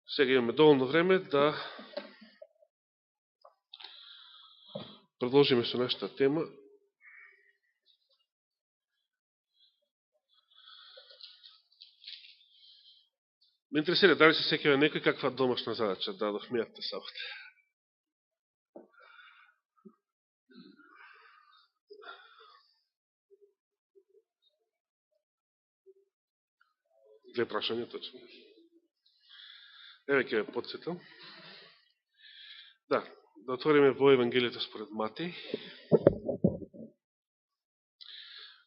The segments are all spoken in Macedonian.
Сега имаме доволно време да продолжиме со нашата тема. Ме интересира дали се сеќава некој каква домашна задача дадов мијата сабота. Две прашања точно. Еве ќе ве подсетам. Да отвориме во Евангелието според Матеј.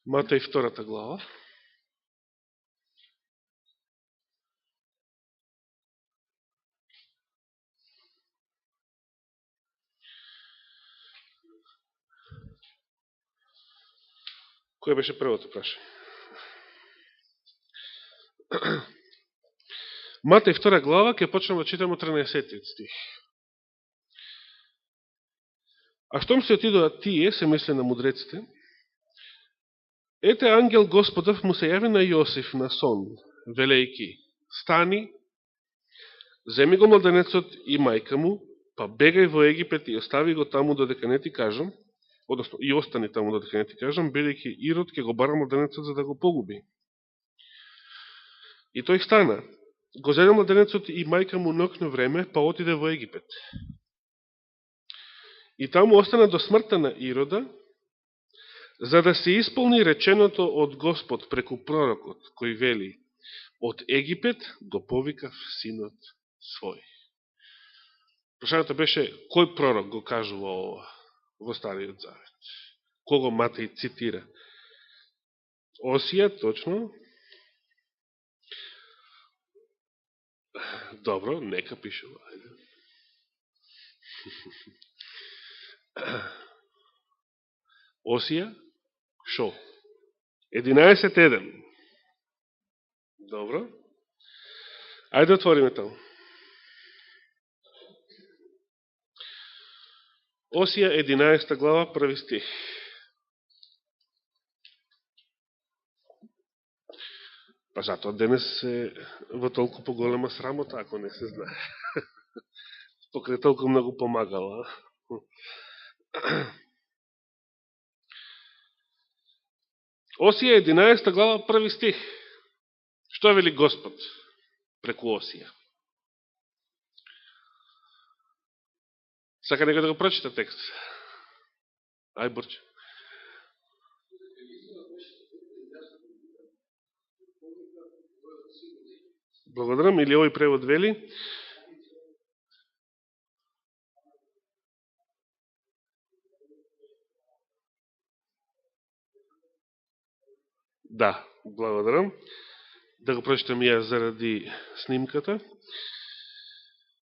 Матеј 2 глава. Кој беше првото прашање? Матеј 2 глава, ќе почнем да читаме 13 стих. А штом се отидоа тие, се мисли на мудреците, ете ангел Господов му се јави на Јосиф на сон, велејки, стани, земи го младенецот и мајка му, па бегај во Египет и остави го таму додека не ти кажам, односно и остани таму додека не ти кажам, бидејќи Ирод ќе го бара младенецот за да го погуби. И тој стана, го зеде младенецот и мајка му ноќно време, па отиде во Египет. И таму остана до смртта на Ирода, за да се исполни реченото од Господ преку пророкот, кој вели, од Египет го повикав синот свој. Прашањето беше, кој пророк го кажува ова во Стариот Завет? Кого Матеј цитира? Осија, точно. Добро, нека пишува. Осија, шо? 11.1. Добро. Ајде отвориме таму. Осија 11 глава, 1 стих. Па затоа денес е во толку поголема срамота, ако не се знае. Покрај толку многу помагала. Осија 11 глава, 1 стих. Што вели Господ преку Осија? Сака некој да го прочита текст? Ај, Борче. Благодарам. Или овој превод вели? Да, благодарам. Да го прочитам ја заради снимката,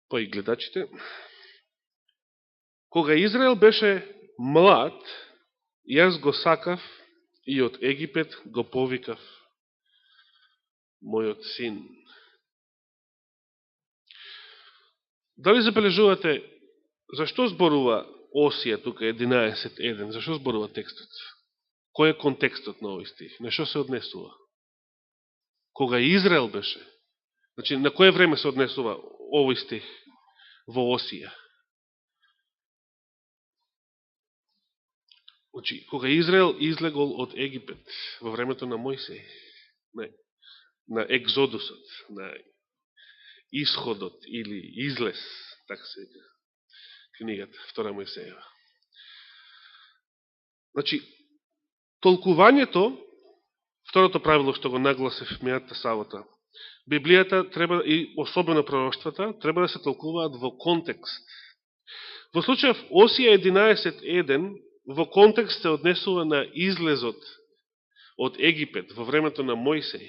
па и гледачите. Кога Израел беше млад, јас го сакав и од Египет го повикав мојот син. Дали забележувате зашто зборува Осија тука 11.1? Зашто зборува текстот? Кој е контекстот на овој стих? На што се однесува? Кога Израел беше? Значи, на кое време се однесува овој стих во Осија? Значи, кога Израел излегол од Египет во времето на Мојсеј, на екзодусот, на исходот или излез, така се вика книгата, Втора Мојсеева. Значи, толкувањето, второто правило што го нагласив мејата сабота, Библијата треба, и особено пророштвата, треба да се толкуваат во контекст. Во случајов Осија 11.1 во контекст се однесува на излезот од Египет во времето на Мојсеј.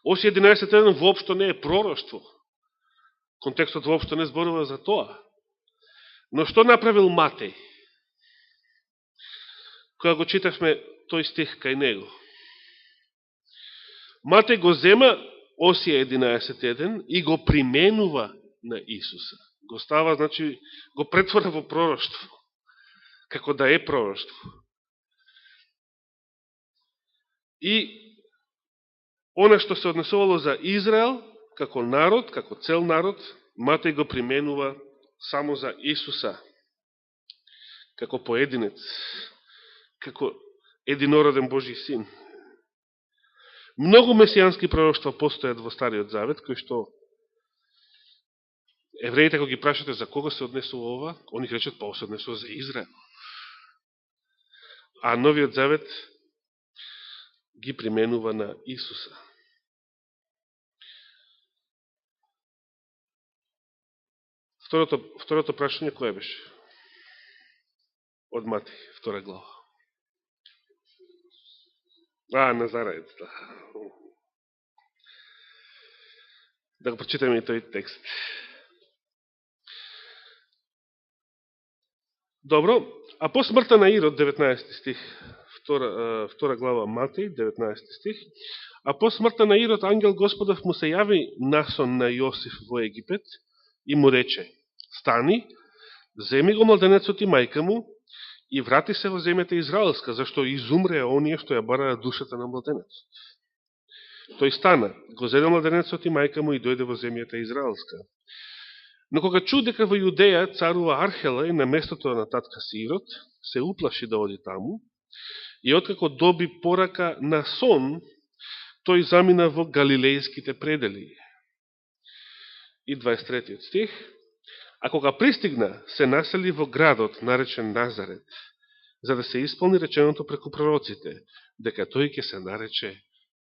Осија 11.1 воопшто не е пророштво. Контекстот воопшто не зборува за тоа. Но што направил Матеј? Кога го читавме тој стих кај него. Матеј го зема Осија 11.1 и го применува на Исуса. Го става, значи, го претвора во пророштво. Како да е пророштво. И она што се однесувало за Израел, како народ, како цел народ, Матеј го применува само за Исуса, како поединец, како единороден Божи син. Многу месијански пророќства постојат во Стариот Завет, кои што евреите, кога ги прашате за кого се однесува ова, они речат, па се однесува за Израел. А Новиот Завет ги применува на Исуса. Второто прашање кој беше? Од Матеј, 2 глава. Назараец, да. Да го прочитаме и тој текст. Добро, а по смртта на Ирод, 19 стих, 2 глава Матеј, 19 стих, а по смртта на Ирод, ангел Господов му се јави насон на Јосиф во Египет и му рече, стани, земи го младенецот и мајка му и врати се во земјата Израелска, зашто изумреа оние што ја бараа душата на младенецот. Тој стана, го зеде младенецот и мајка му и дојде во земјата Израелска. Но кога чу дека во Јудеја царува Архела и на местото на татка си Ирод, се уплаши да оди таму, и откако доби порака на сон, тој замина во галилејските предели. И 23 стих, а кога пристигна, се насели во градот, наречен Назарет, за да се исполни реченото преку пророците, дека тој ќе се нарече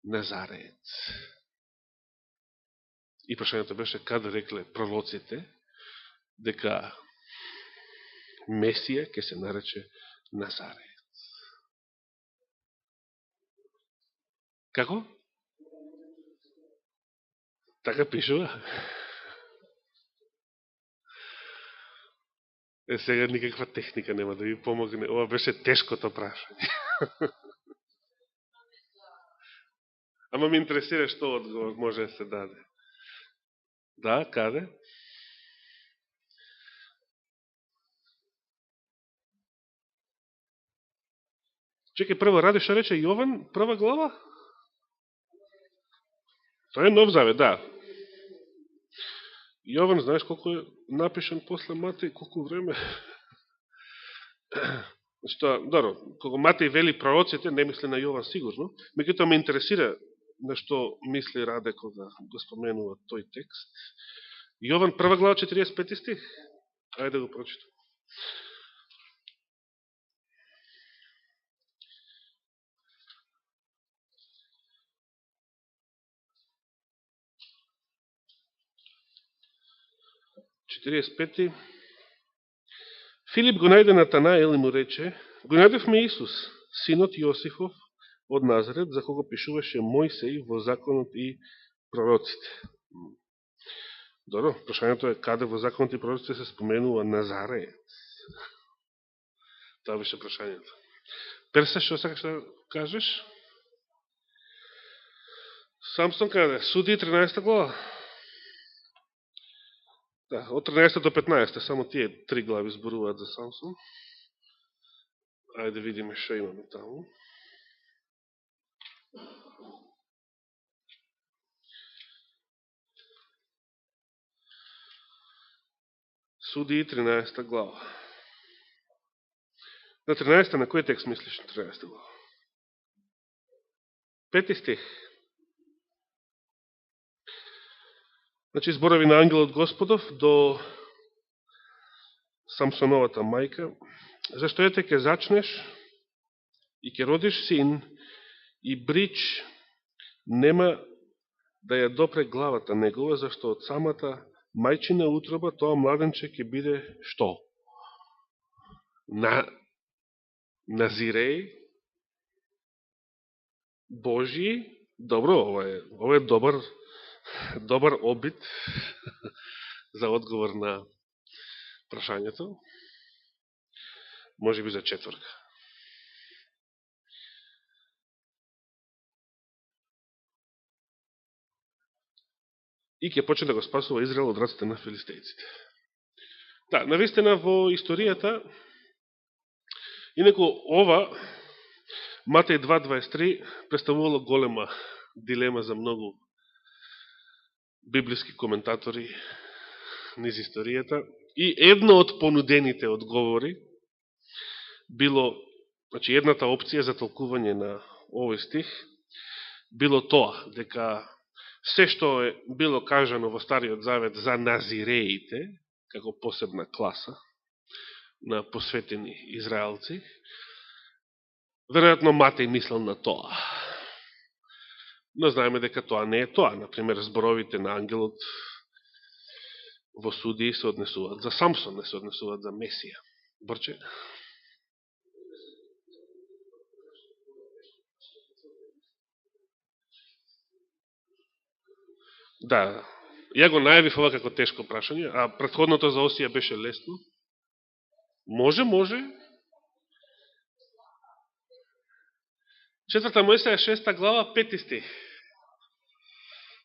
Назарец. И прашањето беше каде рекле пророците дека Месија ќе се нарече Назарец. Како? Така пишува. Сега никаква техника нема да ви помогне. Ова беше тешкото прашање. Ама ми интересира што одговор може да се даде. Да, каде? Чекай, прво ради што рече Јован, 1 глава? Тоа е Нов Завет, да. Јован, знаеш колко е напишан после Матеј, колко време? Значи тоа, добро, кога Матеј вели пророците, не мисли на Јован сигурно, меѓутоа ме интересира на што мисли Раде кога го споменува тој текст. Јован 1 глава 45 стих. Ајде да го прочитам. Филип го најде Натанаел и му рече, го најдевме Исус, синот Јосифов од Назарет, за кого пишуваше Мојсей во законот и пророците. Добро, прашањето е каде во законот и пророците се споменува Назарец. Тоа беше прашањето. Перса, што сакаш да кажеш? Самсон каде? Суди 13 глава. Да, од 13 до 15, само тие 3 глави зборуваат за Самсон. Ајде видиме што имаме таму. Суди 13 глава. На 13 на кој текст мислиш на 13 глава? 5 стих. Значи, зборови на ангелот Господов до Самсоновата мајка. Зашто ете ќе зачнеш и ќе родиш син и брич нема да ја допре главата негова, зашто од самата мајчина утроба тоа младенче ќе биде што? Назиреј Божи. Добро, ова е добар обид за одговор на прашањето. Може би за 4. И ќе почне да го спасува Израел од раците на филистејците. Да, навистина во историјата, инаку ова, Матеј 2.23, представувало голема дилема за многу библиски коментатори низ историјата. И едно од понудените одговори било, значи едната опција за толкување на овој стих, било тоа, дека се што е било кажано во Стариот Завет за назиреите, како посебна класа на посветени израелци, веројатно Матеј мислел на тоа. Но знаеме дека тоа не е тоа. Например, зборовите на ангелот во Судии се однесуваат за Самсон, не се однесуваат за Месија. Борче? Да, ја го најавив ова како тешко прашање, а претходното за Осија беше лесно. Може. 4 Мојсеја 6 глава 5 стих.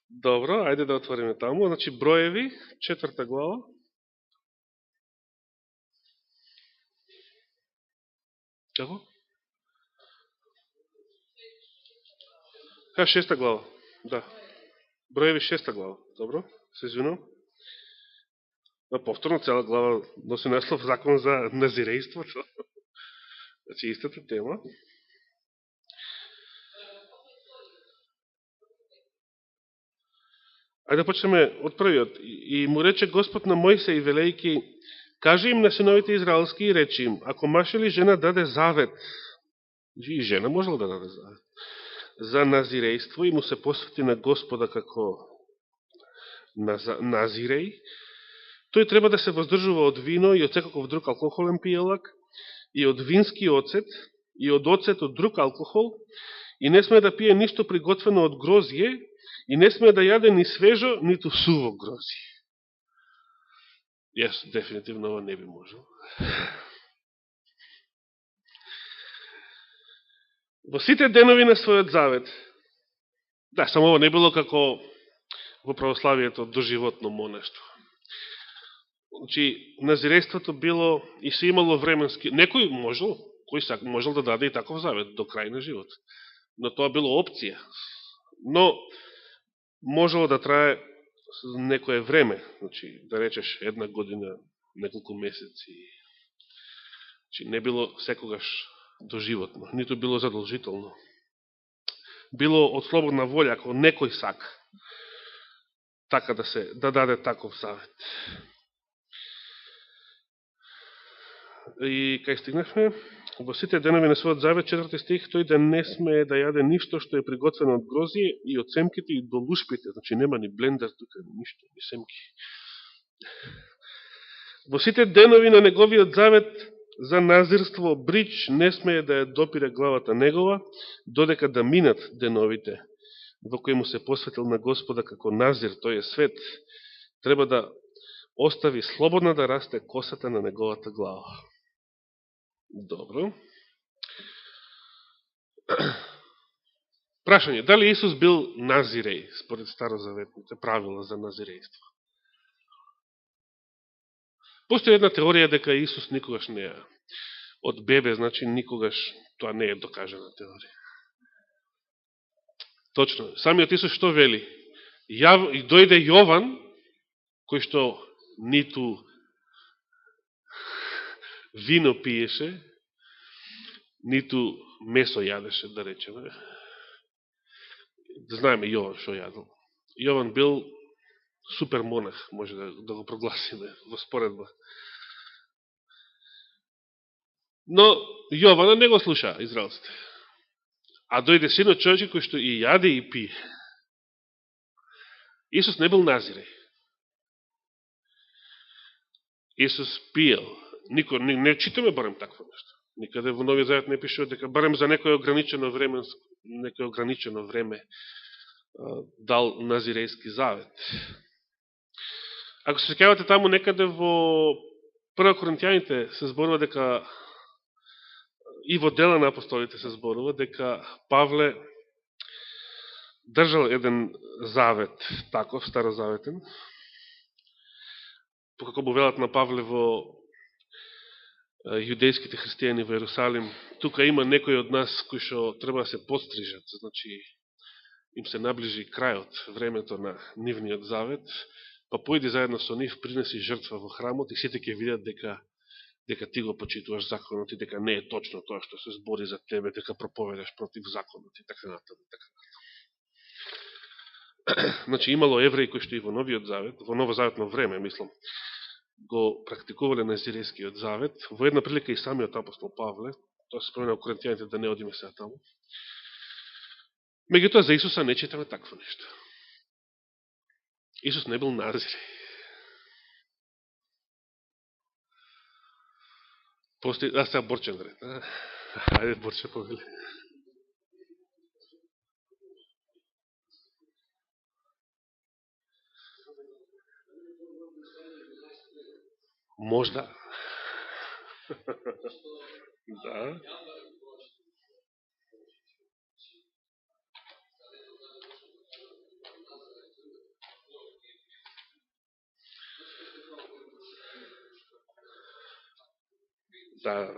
Добро, ајде да отвориме таму. Значи Броеви 4 глава. Како? 6 глава. Да. Броеви 6 глава. Добро, се извинувам. Повторно цела глава носи наслов закон за назирејството. Значи истата тема. Ајде да почнеме од првиот. И му рече Господ на Мојсеј велејки, кажи им на синовите израелски и речи им, ако маж или жена даде завет, и жена можела да даде завет, за назирејство и му се посвети на Господа како назиреј, тој треба да се воздржува од вино и од секаков друг алкохолен пијалак, и од вински оцет, и од оцет од друг алкохол, и не смее да пие ништо приготвено од грозје, и не смее да јаде ни свежо, ниту суво грозје. Јас дефинитивно ова не би можел. Во сите денови на својот завет, да, само ова не било како во православието доживотно монаштво. Значи, назирејството било и се имало временски... Некој можел, кој можел да даде и таков завет до крај на живот. Но тоа било опција. Но можело да трае некое време, значи, да речеш 1 година, неколку месеци. Значи, не било секогаш доживотно, ниту било задолжително. Било од слободна волја, ако некој сака така да даде таков завет. И кај стигнахме, во сите денови на својот завет, 4 стих, тој да не смее да јаде ништо што е приготвено од грозие и од семките и до лушпите, значи нема ни блендер тука, ништо, ни семки. Во сите денови на неговиот завет за назирство брич не смее да ја допире главата негова, додека да минат деновите во кои му се посветил на Господа како назир, тој е свет, треба да остави слободна да расте косата на неговата глава. Добро. Прашање, дали Исус бил назиреј според старозаветните правила за назирејство? Постои една теорија дека Исус никогаш не е од бебе, значи никогаш тоа не е докажана теорија. Точно, самиот Исус што вели? И дојде Јован, кој што ниту вино пиеше, ниту месо јадеше, да речеме. Да знаеме Јован што јадел. Јован бил супер монах, може да го прогласиме во споредба. Но Јована не го слуша израелците. А дојде синот човече кој што и јаде и пие. Исус не бил назиреј. Исус пиел. Не читаме барем такво нешто. Никаде во Новиот Завет не пишува дека барем за некој ограничено време дал назирејски завет. Ако се сеќавате таму некаде во 1 Коринтијаните се зборува дека и во Дела на апостолите се зборува дека Павле држал еден завет, таков старозаветен, покако му велат на Павле во јудејските христијани во Јерусалим, тука има некои од нас кои што треба да се подстрижат, значи им се наближи крајот, времето на нивниот завет, па појди заедно со нив, принеси жртва во храмот и сите ќе видат дека ти го почитуваш законот и дека не е точно тоа што се збори за тебе, дека проповедаш против законот и така натаму. Значи имало евреи кои што и во Новиот завет, во новозаветно време, мислам, го практикувале Назирејскиот завет. Во една прилика и самиот апостол Павле, тоа се спомена во Коринтијаните, да не одиме сега таму. Меѓутоа за Исуса не читаме такво нешто. Исус не бил назиреј. Сега Борчен ред. Ајде Борче повели. Можда. Да. Да.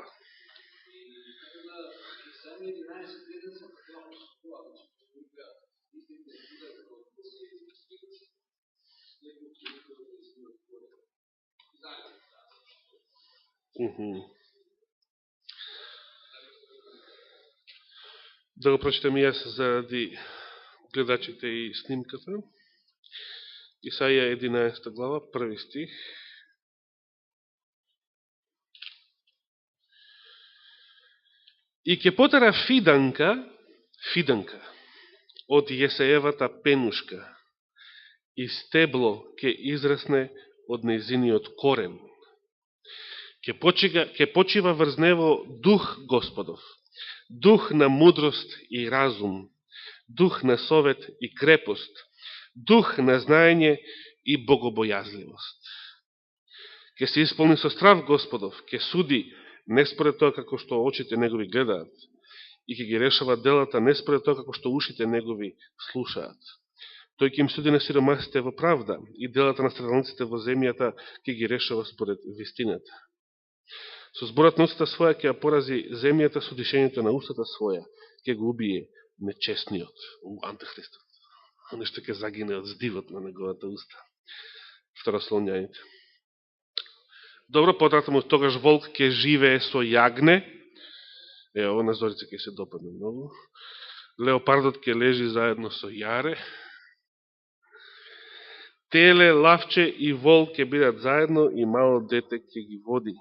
Да го прочитам и јас заради гледачите и снимката. Исаија 11 глава, 1 стих. И ќе потера фиданка од Јесеевата пенушка и стебло ќе израсне од нејзиниот корен. Ќе почива врз него дух Господов, дух на мудрост и разум, дух на совет и крепост, дух на знаење и богобојазливост. Ќе се исполни со страв Господов, ќе суди не според тоа како што очите негови гледаат, и ќе ги решава делата не според тоа како што ушите негови слушаат. Тој ќе им суди на сиромасите во правда и делата на страдалниците во земјата ќе ги решава според вистината. Со зборот на устата своја ќе ја порази земјата, со дишењето на устата своја ќе го убие нечестниот, антихристот. Нешто ќе загине од здивот на неговата уста. Второслонјаните. Добро, потратамо тогаш волк ќе живее со јагне. Ово на Зорица ќе се допадне многу. Леопардот ќе лежи заедно со јаре. Теле, лавче и вол ќе бидат заедно и мало дете ќе ги води.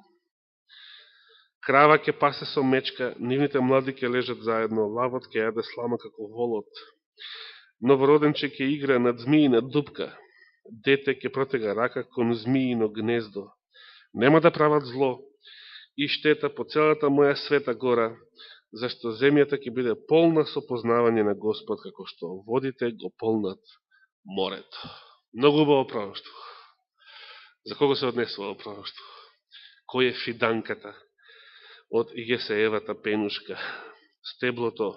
Крава ќе пасе со мечка, нивните млади ќе лежат заедно, лавот ќе јаде слама како волот. Новороденче ќе игра над змиина дупка, дете ќе протега рака кон змиино гнездо. Нема да прават зло и штета по целата моја света гора, зашто земјата ќе биде полна со познавање на Господ, како што водите го полнат морето. Многу убаво пророштво. За кого се однесува ово пророштво? Кој е фиданката од Јесеевата пенушка, стеблото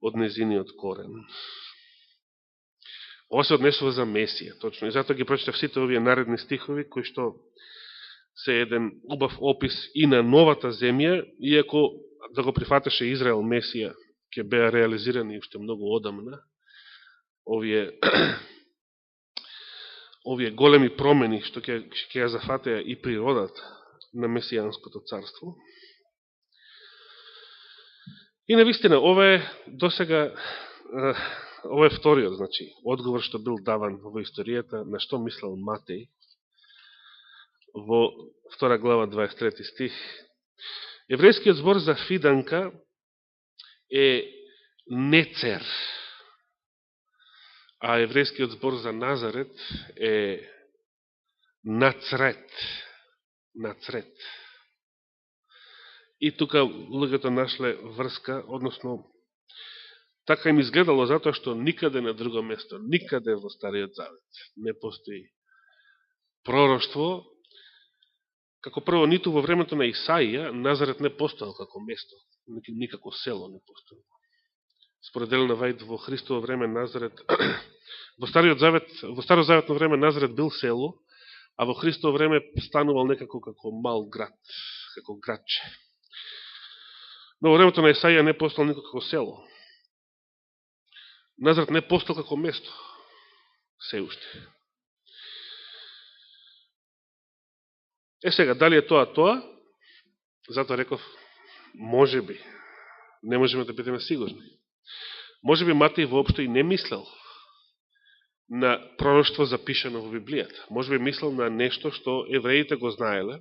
од незиниот корен? Ова се однесува за Месија, точно. И затоа ги прочитав сите овие наредни стихови, кои што се еден убав опис и на новата земја, иако да го прифатеше Израел Месија, ќе беа реализирани уште многу одамна, овие големи промени што ќе ја зафатеа и природата на Месијанското царство. И навистина, ова е досега, ова е вториот, значи, одговор што бил даван во историјата, на што мислел Матеј, во 2 глава 23 стих. Еврејскиот збор за фиданка е нецер, а еврејскиот збор за Назарет е нацрет. Нацрет. И тука луѓето нашле врска, односно, така им изгледало затоа што никаде на друго место, никаде во Стариот Завет не постои пророштво. Како прво, ниту во времето на Исаија, Назарет не постоел како место, никако село не постоел. Според Елена Вајд, во Христово време Назарет, во Старозаветно време Назарет бил село, а во Христово време станувал некако како мал град, како градче. Но во времето на Исаија не постоел никако како село. Назарет не постал како место. Се уште. Сега, дали е тоа? Затоа реков, може би. Не можеме да бидеме сигурни. Може би Матеј воопшто и не мислел на пророштво запишано во Библијата. Може би мислел на нешто што евреите го знаеле,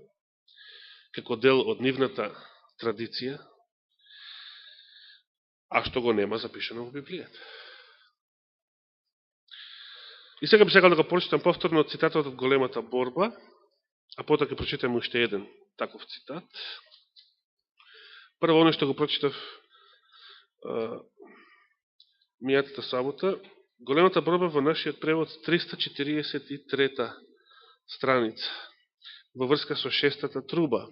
како дел од нивната традиција, а што го нема запишано во Библијата. И сега би сакал да го прочитам повторно цитатот од големата борба, а потоа ќе прочитам уште еден таков цитат. Прво, оно што го прочитав мијатата сабота, големата борба во нашиот превод 343 страница, во врска со шестата труба.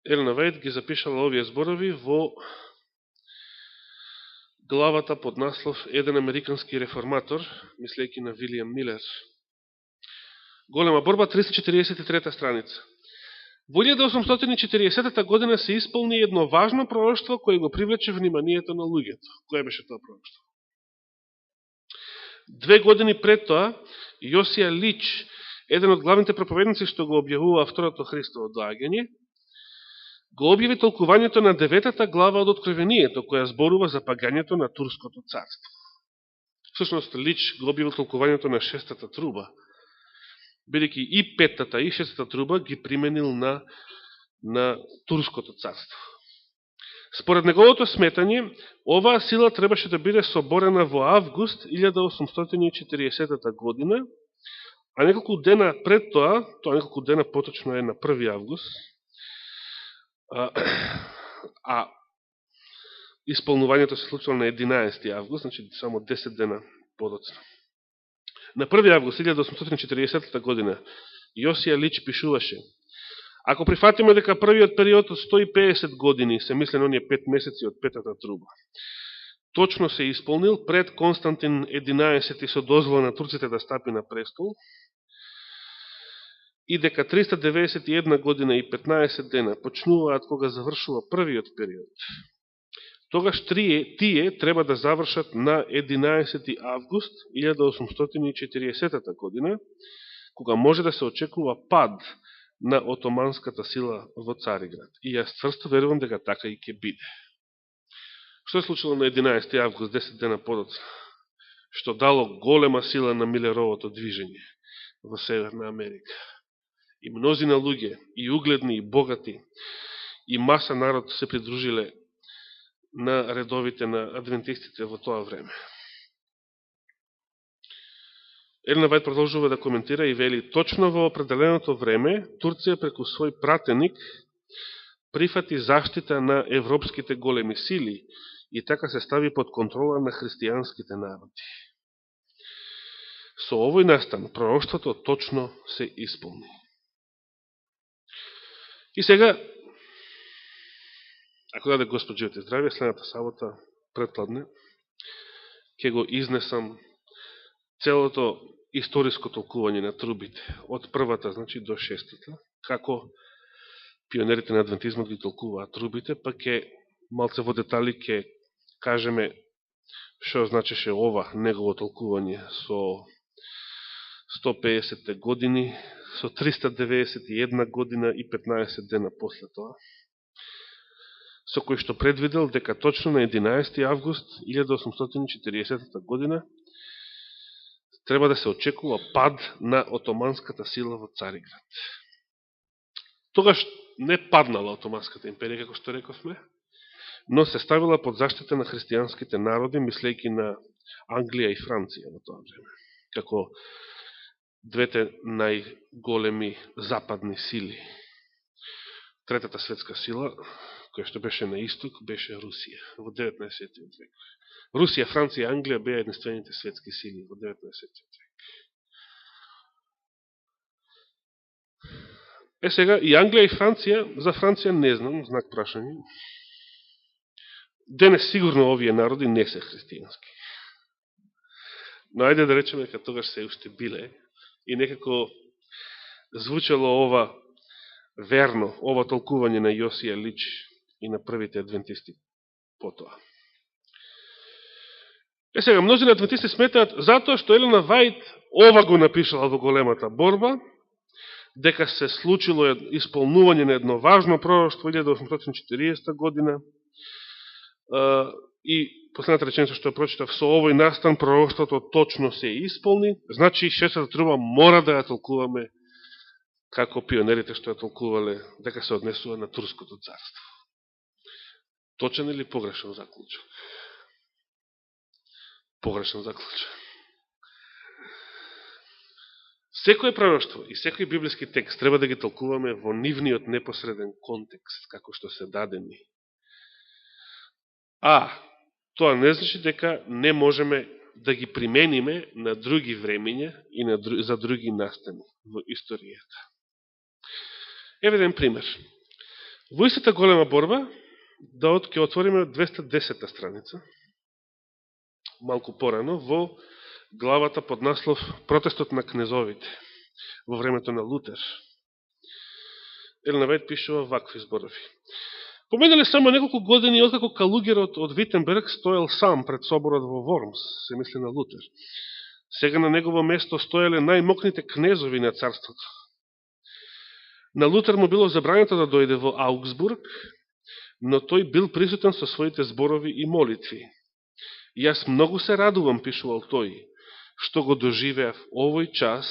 Елена Вајд ги запишала овие зборови во главата под наслов Еден американски реформатор, мислејќи на Вилијам Милер. Голема борба, 343 страница. Во 1840 година се исполни едно важно пророштво кое го привлече вниманието на луѓето. Кое беше тоа пророштво? 2 години пред тоа, Јосија Лич, еден од главните проповедници што го објавува второто Христово доаѓање, го објави толкувањето на 9-та глава од Откровението, која зборува за пагањето на Турското царство. Всушност, Лич го објавил толкувањето на 6-та труба, бидејќи и 5-та и 6-та труба ги применил на Турското царство. Според неговото сметање, оваа сила требаше да биде соборена во август 1840 година, а неколку дена пред тоа неколку дена поточно е на 1 август, а исполнувањето се случило на 11 август, значи само 10 дена подоцна. На 1 август 1840 година Јосија Лич пишуваше: ако прифатиме дека првиот период од 150 години, се мисли на оние 5 месеци од 5-та труба, точно се исполнил пред Константин 11 со дозвола на турците да стапи на престол, и дека 391 година и 15 дена почнуваат кога завршува првиот период, тогаш тие треба да завршат на 11 август 1840 година, кога може да се очекува пад на отоманската сила во Цариград. И јас цврсто верувам дека така и ќе биде. Што е случило на 11 август, 10 дена подоцна? Што дало голема сила на Милеровото движење во Северна Америка. И мнозина луѓе, и угледни, и богати, и маса народ се придружиле на редовите на адвентистите во тоа време. Елена Вајд продолжува да коментира и вели: точно во определеното време Турција преку свој пратеник прифати заштита на европските големи сили и така се стави под контрола на христијанските народи. Со овој настан пророштвото точно се исполни. И сега, ако даде Господ живот и здравие, следната сабота, предпладне, ќе го изнесам целото историско толкување на трубите, од првата, значи, до шестата, како пионерите на адвентизмот ги толкуваат трубите, па ќе малце во детали ќе кажеме што значеше ова негово толкување со 150 години, со 391 година и 15 дена после тоа, со кој што предвидел дека точно на 11 август 1840 година треба да се очекува пад на отоманската сила во Цариград. Тогаш не паднала Отоманската империја, како што рековме, но се ставила под заштита на христијанските народи, мислејќи на Англија и Франција во тоа време, како двете најголеми западни сили. Третата светска сила, која што беше на исток, беше Русија во 19. век. Русија, Франција и Англија беа единствените светски сили во 19. век. Сега, и Англија и Франција, за Франција не знам, знак прашање. Денес сигурно овие народи не се христијански. Но ајде да речеме дека тогаш се уште биле и некако звучало ова верно, ова толкување на Јосија Лич и на првите адвентисти потоа. Сега, множи на адвентисти сметаат затоа што Елена Вајд ова го напишала во големата борба, дека се случило исполнување на едно важно пророќство 1840 година и последната реченица што ја прочитав, со овој настан пророќството точно се исполни, значи шестата труба мора да ја толкуваме како пионерите што ја толкувале, дека се однесува на Турското царство. Точен или погрешен заклучок? Погрешен заклучок. Секој пророќство и секој библиски текст треба да ги толкуваме во нивниот непосреден контекст, како што се дадени. Тоа не значи дека не можеме да ги примениме на други времења и за други настани во историјата. Еве еден пример. Во истата голема борба, да ќе отвориме 210 страница, малку порано, во главата под наслов Протестот на кнезовите во времето на Лутер. Елена Вајд пишува вакви зборови. Поминале само неколку години откако Калугерот од Витенберг стоел сам пред соборот во Вормс, се мисли на Лутер. Сега на негово место стоеле најмокните кнезови на царството. На Лутер му било забрането да дојде во Аугсбург, но тој бил присутен со своите зборови и молитви. Јас многу се радувам, пишувал тој, што го доживеав овој час,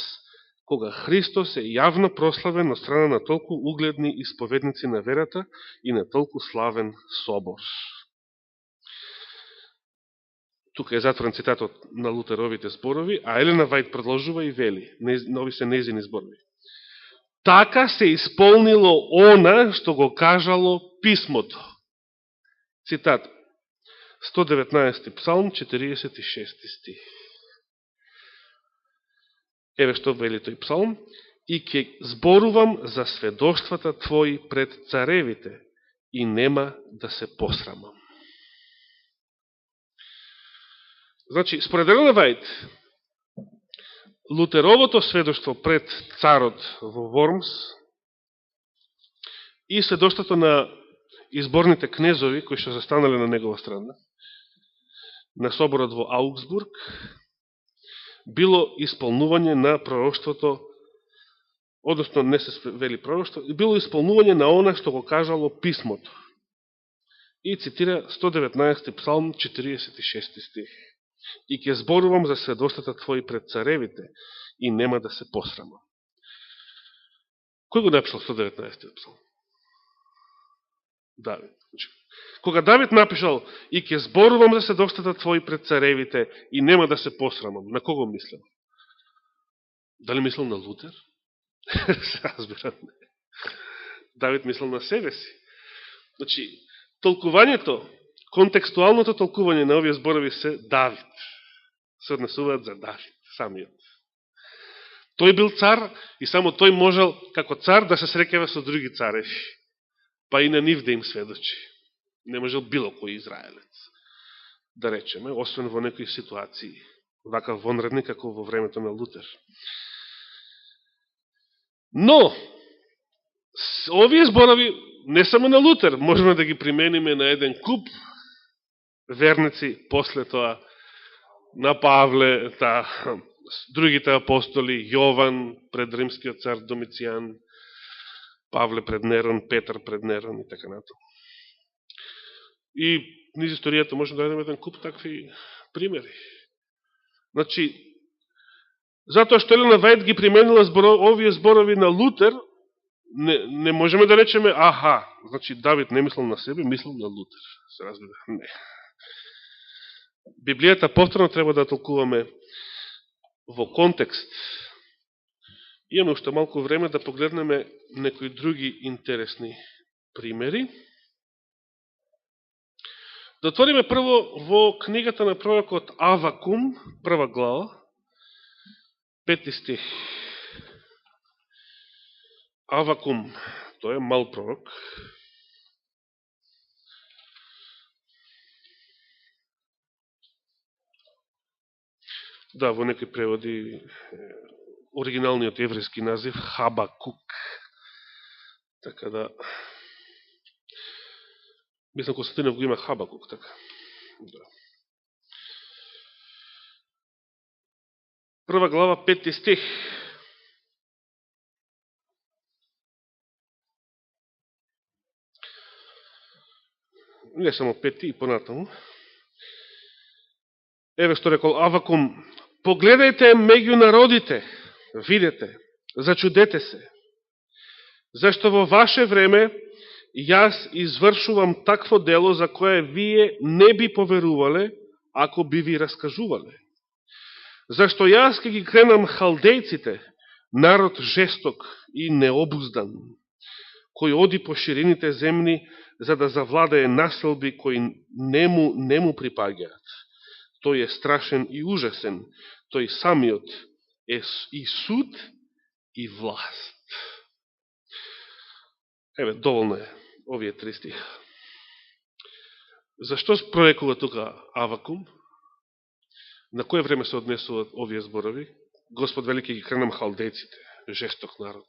кога Христос е јавно прославен од страна на толку угледни исповедници на верата и на толку славен собор. Тука е затворен цитатот на Лутеровите зборови, а Елена Вајд продолжува и вели, нови се нејзини зборови. Така се исполнило она што го кажало писмото. Цитат. 119 псалм, 46 стих. Еве што вели тој псалм. И ќе зборувам за сведоштвата твои пред царевите и нема да се посрамам. Значи, според Елена Вајд, Лутеровото сведоштво пред царот во Вормс и сведоштвото на изборните кнезови, кои што застанале на негова страна, на соборот во Аугсбург, било исполнување на пророштвото, односно не се вели пророштво, било исполнување на она што го кажало писмото. И цитира 119 псалм, 46 стих. И ќе зборувам за сведоштвата твои пред царевите и нема да се посрамам. Кој го напишал 119 псалм? Давид. Кога Давид напишал и ќе зборувам за сведоштвата твои пред царевите и нема да се посрамам, на кого мислел? Дали мислел на Лутер? Разбират не. Давид мислел на себе си. Значи, толкувањето, контекстуалното толкување на овие зборови се Давид. Се однесуваат за Давид, самиот. Тој бил цар и само тој можел, како цар, да се среќава со други цареви. Па и на нив да им сведочи. Не можел било кој израелец. Да речеме, освен во некои ситуации, вака вонредни како во времето на Лутер. Но, овие зборови, не само на Лутер, можеме да ги примениме на еден куп верници, после тоа на Павле, другите апостоли, Јован пред римскиот цар Домицијан, Павле пред Нерон, Петар пред Нерон и така нато. И низ историјата можем да дадем еден куп такви примери. Значи, затоа што Елена Вајд ги применила овие зборови на Лутер, не можеме да речеме, значи Давид не мислил на себе, мислил на Лутер. Се разбира? Не. Библијата повторно треба да толкуваме во контекст. Имаме уште малку време да погледнеме некои други интересни примери. Да отвориме прво во книгата на пророкот Авакум, прва глава, 5 стих. Авакум, тој е мал пророк. Да, во некои преводи оригиналниот еврејски назив Хабакук. Така да, мислам Константинов го има Хабакук, така. Да. Прва глава, 5 стих. Не само 5 и понатаму. Еве што рекол Авакум: погледајте меѓу народите, видете, зачудете се, зашто во ваше време јас извршувам такво дело за кое вие не би поверувале, ако би ви раскажувале. Зашто јас ке ги кренам халдејците, народ жесток и необуздан, кој оди по ширините земни, за да завладее населби кои не му припаѓаат. Тој е страшен и ужасен, тој самиот е и суд и власт. Еве, доволно е овие 3 стиха. Зашто прорекува тука Авакум? На кој време се однесуваат овие зборови? Господ вели, ќе ги кренам халдејците, жесток народ.